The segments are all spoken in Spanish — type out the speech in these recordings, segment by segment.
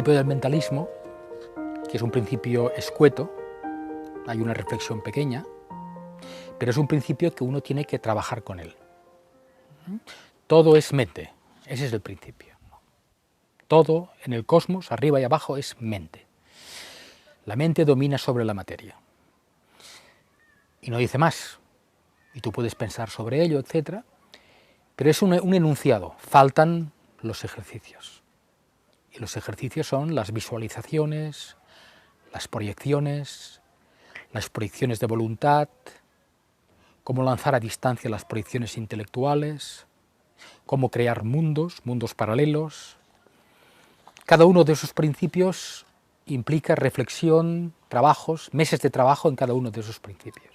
principio del mentalismo, que es un principio escueto, hay una reflexión pequeña, pero es un principio que uno tiene que trabajar con él. Todo es mente, ese es el principio. Todo en el cosmos, arriba y abajo, es mente. La mente domina sobre la materia. Y no dice más. Y tú puedes pensar sobre ello, etc. Pero es un enunciado. Faltan los ejercicios. Y los ejercicios son las visualizaciones, las proyecciones de voluntad, cómo lanzar a distancia las proyecciones intelectuales, cómo crear mundos paralelos. Cada uno de esos principios implica reflexión, trabajos, meses de trabajo en cada uno de esos principios.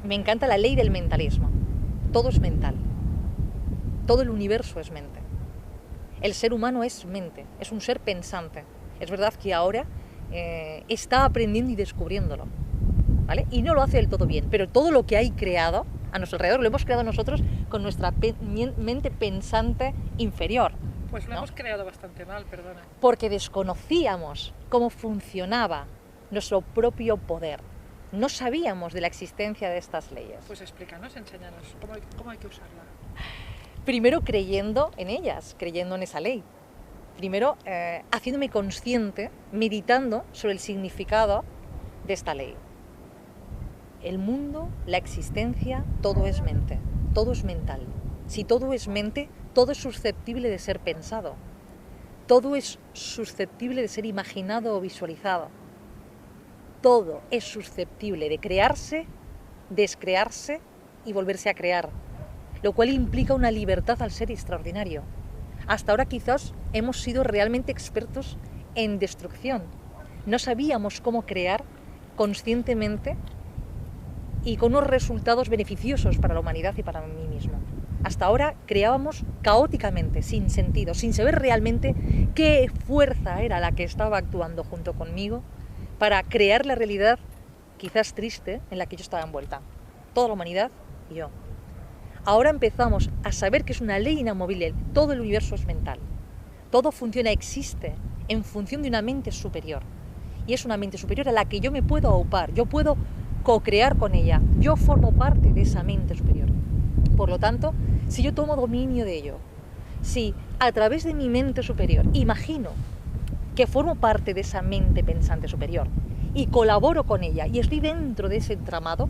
Me encanta la ley del mentalismo. Todo es mental. Todo el universo es mente. El ser humano es mente, es un ser pensante. Es verdad que ahora está aprendiendo y descubriéndolo, ¿vale? Y no lo hace del todo bien, pero todo lo que hay creado a nuestro alrededor lo hemos creado nosotros con nuestra mente pensante inferior. Pues lo hemos creado bastante mal, perdona. Porque desconocíamos cómo funcionaba nuestro propio poder. No sabíamos de la existencia de estas leyes. Pues explícanos, enséñanos, ¿cómo hay que usarla? Primero creyendo en ellas, creyendo en esa ley. Primero haciéndome consciente, meditando sobre el significado de esta ley. El mundo, la existencia, todo es mente, todo es mental. Si todo es mente, todo es susceptible de ser pensado. Todo es susceptible de ser imaginado o visualizado. Todo es susceptible de crearse, descrearse y volverse a crear, lo cual implica una libertad al ser extraordinario. Hasta ahora quizás hemos sido realmente expertos en destrucción. No sabíamos cómo crear conscientemente y con unos resultados beneficiosos para la humanidad y para mí mismo. Hasta ahora creábamos caóticamente, sin sentido, sin saber realmente qué fuerza era la que estaba actuando junto conmigo para crear la realidad quizás triste en la que yo estaba envuelta. Toda la humanidad y yo. Ahora empezamos a saber que es una ley inamovible, todo el universo es mental. Todo funciona, existe en función de una mente superior. Y es una mente superior a la que yo me puedo aupar, yo puedo co-crear con ella, yo formo parte de esa mente superior. Por lo tanto, si yo tomo dominio de ello, si a través de mi mente superior imagino que formo parte de esa mente pensante superior y colaboro con ella y estoy dentro de ese entramado,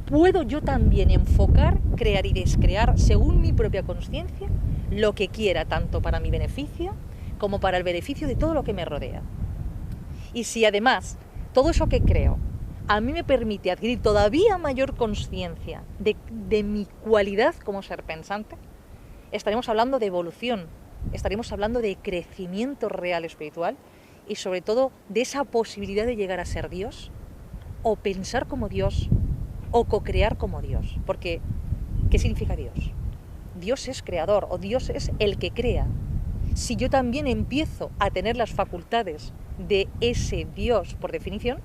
puedo yo también enfocar, crear y descrear según mi propia conciencia lo que quiera, tanto para mi beneficio como para el beneficio de todo lo que me rodea. Y si además todo eso que creo a mí me permite adquirir todavía mayor conciencia de mi cualidad como ser pensante, estaremos hablando de evolución, estaremos hablando de crecimiento real espiritual y sobre todo de esa posibilidad de llegar a ser Dios o pensar como Dios o co-crear como Dios. Porque, ¿qué significa Dios? Dios es creador o Dios es el que crea. Si yo también empiezo a tener las facultades de ese Dios, por definición,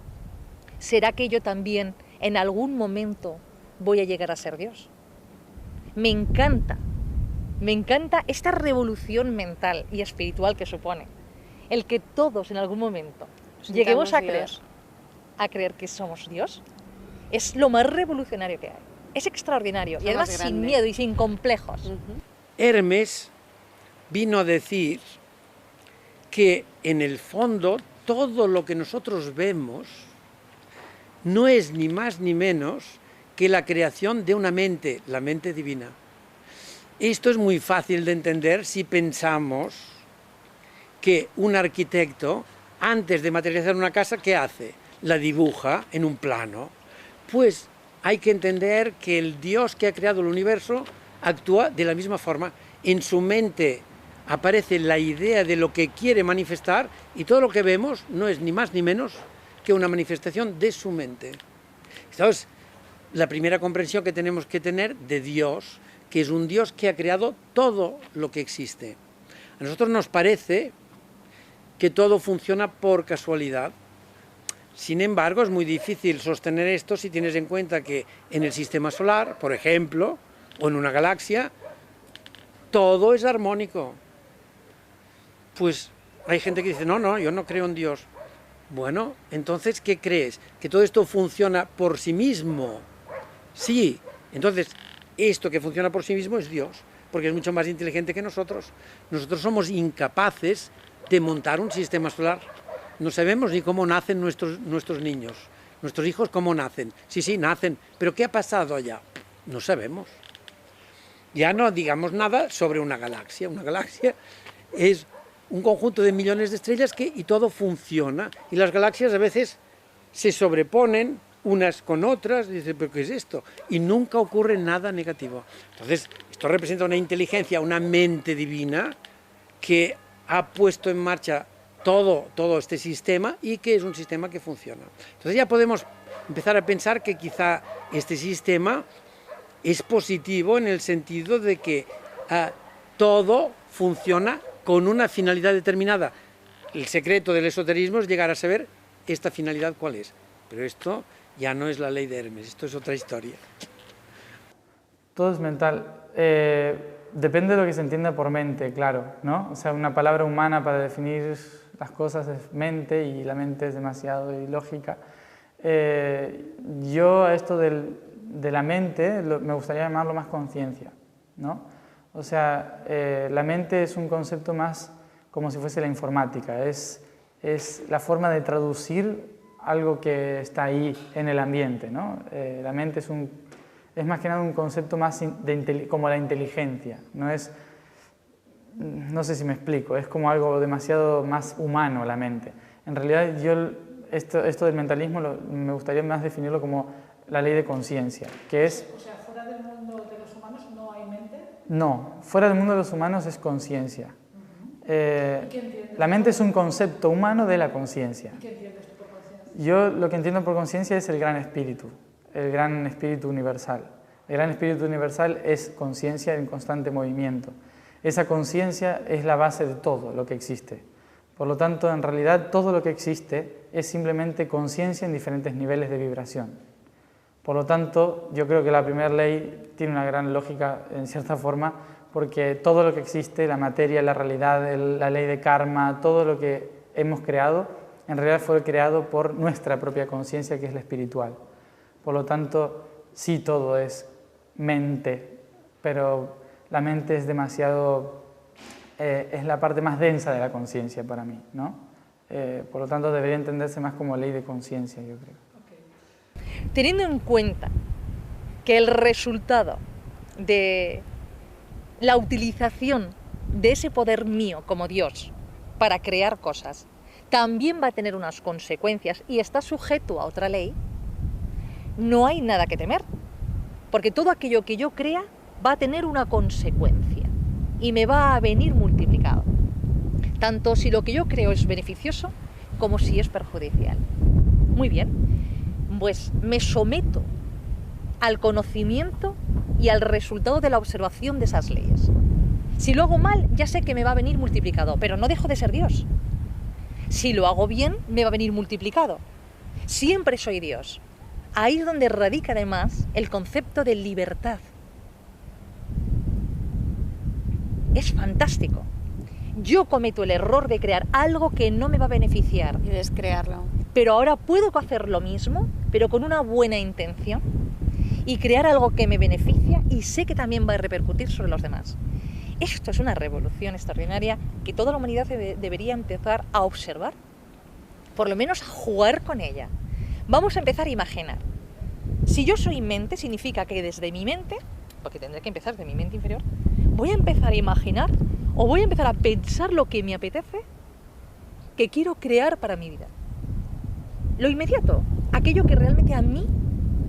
¿será que yo también en algún momento voy a llegar a ser Dios? Me encanta esta revolución mental y espiritual que supone el que todos en algún momento lleguemos a creer que somos Dios. Es lo más revolucionario que hay. Es extraordinario y además sin miedo y sin complejos. Hermes vino a decir que en el fondo todo lo que nosotros vemos no es ni más ni menos que la creación de una mente, la mente divina. Esto es muy fácil de entender si pensamos que un arquitecto, antes de materializar una casa, ¿qué hace? La dibuja en un plano. Pues hay que entender que el Dios que ha creado el universo actúa de la misma forma. En su mente aparece la idea de lo que quiere manifestar y todo lo que vemos no es ni más ni menos que una manifestación de su mente. Esta es la primera comprensión que tenemos que tener de Dios, que es un Dios que ha creado todo lo que existe. A nosotros nos parece que todo funciona por casualidad. Sin embargo, es muy difícil sostener esto si tienes en cuenta que en el sistema solar, por ejemplo, o en una galaxia, todo es armónico. Pues Hay gente que dice, no, no, yo no creo en Dios. Bueno, entonces, ¿qué crees? ¿Que todo esto funciona por sí mismo? Sí, entonces, esto que funciona por sí mismo es Dios, porque es mucho más inteligente que nosotros. Nosotros somos incapaces de montar un sistema solar. No sabemos ni cómo nacen nuestros niños. Nuestros hijos, ¿cómo nacen? Sí, nacen, pero ¿qué ha pasado allá? No sabemos. Ya no digamos nada sobre una galaxia. Una galaxia es un conjunto de millones de estrellas y todo funciona. Y las galaxias a veces se sobreponen unas con otras, dice, ¿pero qué es esto? Y nunca ocurre nada negativo. Entonces, esto representa una inteligencia, una mente divina que ha puesto en marcha todo este sistema y que es un sistema que funciona. Entonces ya podemos empezar a pensar que quizá este sistema es positivo en el sentido de que todo funciona con una finalidad determinada. El secreto del esoterismo es llegar a saber esta finalidad cuál es. Pero esto ya no es la ley de Hermes, esto es otra historia. Todo es mental. Depende de lo que se entienda por mente, claro, ¿no? O sea, una palabra humana para definir las cosas es mente y la mente es demasiado ilógica. Yo a esto de la mente me gustaría llamarlo más conciencia, ¿no? O sea, la mente es un concepto más como si fuese la informática, es la forma de traducir algo que está ahí en el ambiente, ¿no? La mente es más que nada un concepto más como la inteligencia, no sé si me explico, es como algo demasiado más humano la mente. En realidad esto del mentalismo me gustaría más definirlo como la ley de conciencia, que es... O sea, fuera del mundo de los humanos no hay mente. No, fuera del mundo de los humanos es conciencia. La mente es un concepto humano de la conciencia. ¿Qué entiendes tú por conciencia? Yo lo que entiendo por conciencia es el gran espíritu universal. El gran espíritu universal es conciencia en constante movimiento. Esa conciencia es la base de todo lo que existe. Por lo tanto, en realidad, todo lo que existe es simplemente conciencia en diferentes niveles de vibración. Por lo tanto, yo creo que la primera ley tiene una gran lógica, en cierta forma, porque todo lo que existe, la materia, la realidad, la ley de karma, todo lo que hemos creado, en realidad fue creado por nuestra propia conciencia, que es la espiritual. Por lo tanto, sí, todo es mente, pero la mente es demasiado, es la parte más densa de la conciencia para mí, ¿no? Por lo tanto, debería entenderse más como ley de conciencia, yo creo. Okay. Teniendo en cuenta que el resultado de la utilización de ese poder mío como Dios para crear cosas también va a tener unas consecuencias y está sujeto a otra ley, no hay nada que temer, porque todo aquello que yo crea va a tener una consecuencia y me va a venir multiplicado, tanto si lo que yo creo es beneficioso como si es perjudicial. Muy bien, pues me someto al conocimiento y al resultado de la observación de esas leyes. Si lo hago mal, ya sé que me va a venir multiplicado, pero no dejo de ser Dios. Si lo hago bien, me va a venir multiplicado. Siempre soy Dios. Ahí es donde radica además el concepto de libertad. Es fantástico. Yo cometo el error de crear algo que no me va a beneficiar. Y descrearlo. Pero ahora puedo hacer lo mismo, pero con una buena intención, y crear algo que me beneficia y sé que también va a repercutir sobre los demás. Esto es una revolución extraordinaria que toda la humanidad debería empezar a observar, por lo menos a jugar con ella. Vamos a empezar a imaginar. Si yo soy mente, significa que desde mi mente, porque tendré que empezar de mi mente inferior, voy a empezar a imaginar o voy a empezar a pensar lo que me apetece que quiero crear para mi vida. Lo inmediato, aquello que realmente a mí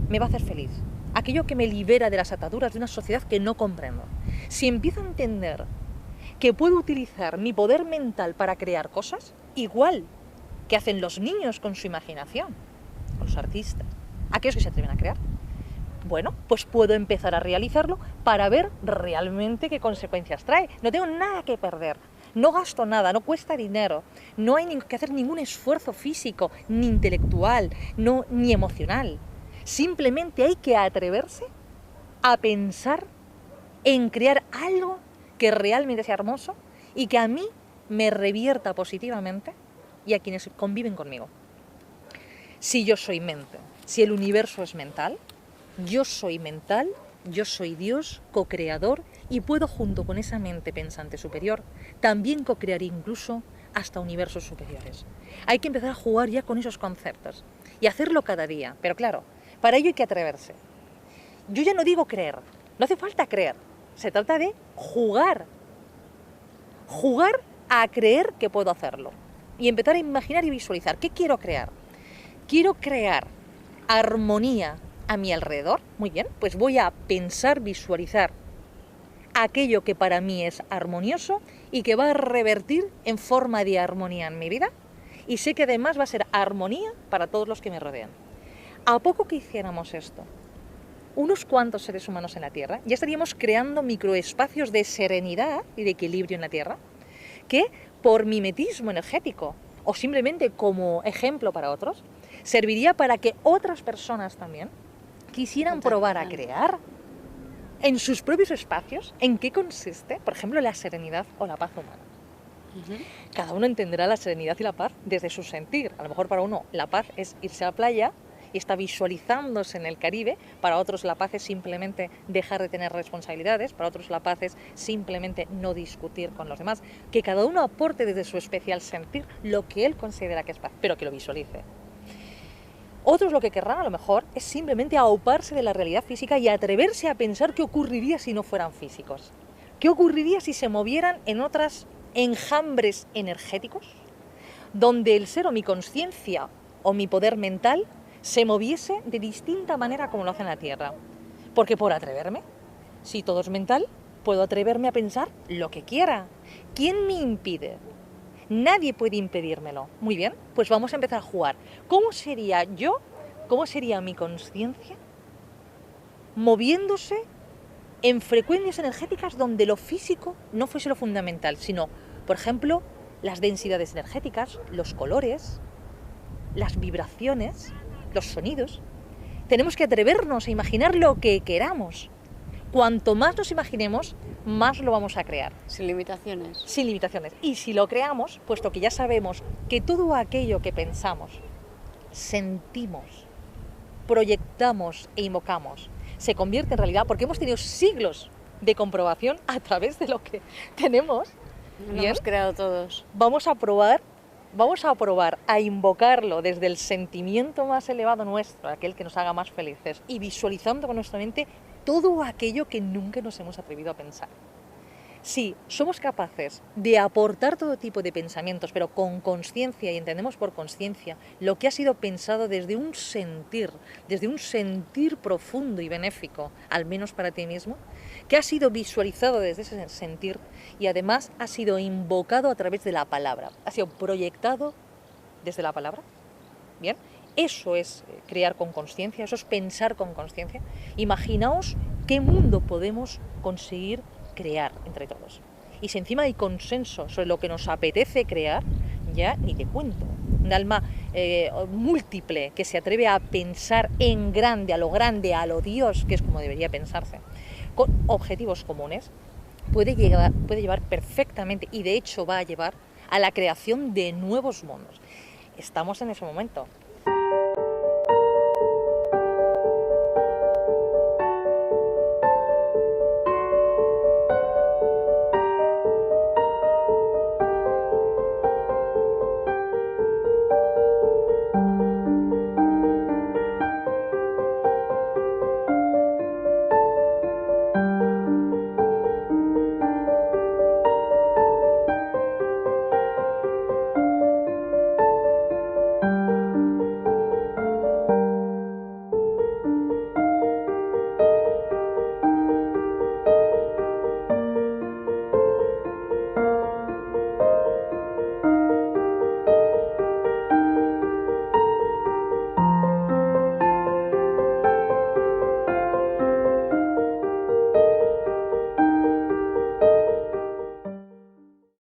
me va a hacer feliz, aquello que me libera de las ataduras de una sociedad que no comprendo. Si empiezo a entender que puedo utilizar mi poder mental para crear cosas, igual que hacen los niños con su imaginación, con los artistas, aquellos que se atreven a crear, bueno, pues puedo empezar a realizarlo para ver realmente qué consecuencias trae. No tengo nada que perder, no gasto nada, no cuesta dinero, no hay que hacer ningún esfuerzo físico, ni intelectual, ni emocional. Simplemente hay que atreverse a pensar en crear algo que realmente sea hermoso y que a mí me revierta positivamente y a quienes conviven conmigo. Si yo soy mente, si el universo es mental, yo soy mental, yo soy Dios, co-creador, y puedo, junto con esa mente pensante superior, también co-crear incluso hasta universos superiores. Hay que empezar a jugar ya con esos conceptos y hacerlo cada día. Pero claro, para ello hay que atreverse. Yo ya no digo creer, no hace falta creer, se trata de jugar. Jugar a creer que puedo hacerlo y empezar a imaginar y visualizar. ¿Qué quiero crear? Quiero crear armonía a mi alrededor. Muy bien, pues voy a pensar, visualizar aquello que para mí es armonioso y que va a revertir en forma de armonía en mi vida, y sé que además va a ser armonía para todos los que me rodean. A poco que hiciéramos esto, unos cuantos seres humanos en la Tierra, ya estaríamos creando microespacios de serenidad y de equilibrio en la Tierra, que por mimetismo energético o simplemente como ejemplo para otros, serviría para que otras personas también quisieran probar a crear en sus propios espacios en qué consiste, por ejemplo, la serenidad o la paz humana. Cada uno entenderá la serenidad y la paz desde su sentir. A lo mejor para uno la paz es irse a la playa y está visualizándose en el Caribe, para otros la paz es simplemente dejar de tener responsabilidades, para otros la paz es simplemente no discutir con los demás. Que cada uno aporte desde su especial sentir lo que él considera que es paz, pero que lo visualice. Otros lo que querrán a lo mejor es simplemente auparse de la realidad física y atreverse a pensar qué ocurriría si no fueran físicos. ¿Qué ocurriría si se movieran en otros enjambres energéticos, donde el ser o mi conciencia o mi poder mental se moviese de distinta manera como lo hace en la Tierra? Porque por atreverme, si todo es mental, puedo atreverme a pensar lo que quiera. ¿Quién me impide? Nadie puede impedírmelo. Muy bien, pues vamos a empezar a jugar. ¿Cómo sería yo, cómo sería mi conciencia moviéndose en frecuencias energéticas donde lo físico no fuese lo fundamental, sino, por ejemplo, las densidades energéticas, los colores, las vibraciones, los sonidos? Tenemos que atrevernos a imaginar lo que queramos. Cuanto más nos imaginemos, más lo vamos a crear. Sin limitaciones. Sin limitaciones. Y si lo creamos, puesto que ya sabemos que todo aquello que pensamos, sentimos, proyectamos e invocamos, se convierte en realidad, porque hemos tenido siglos de comprobación a través de lo que tenemos. Lo hemos creado todos. Vamos a probar a invocarlo desde el sentimiento más elevado nuestro, aquel que nos haga más felices, y visualizando con nuestra mente todo aquello que nunca nos hemos atrevido a pensar. Si somos capaces de aportar todo tipo de pensamientos, pero con conciencia, y entendemos por conciencia lo que ha sido pensado desde un sentir profundo y benéfico, al menos para ti mismo, que ha sido visualizado desde ese sentir y además ha sido invocado a través de la palabra, ha sido proyectado desde la palabra, ¿bien? Eso es crear con conciencia, eso es pensar con conciencia. Imaginaos qué mundo podemos conseguir crear entre todos. Y si encima hay consenso sobre lo que nos apetece crear, ya ni te cuento. Un alma múltiple que se atreve a pensar en grande, a lo Dios, que es como debería pensarse, con objetivos comunes, puede llevar perfectamente, y de hecho va a llevar a la creación de nuevos mundos. Estamos en ese momento.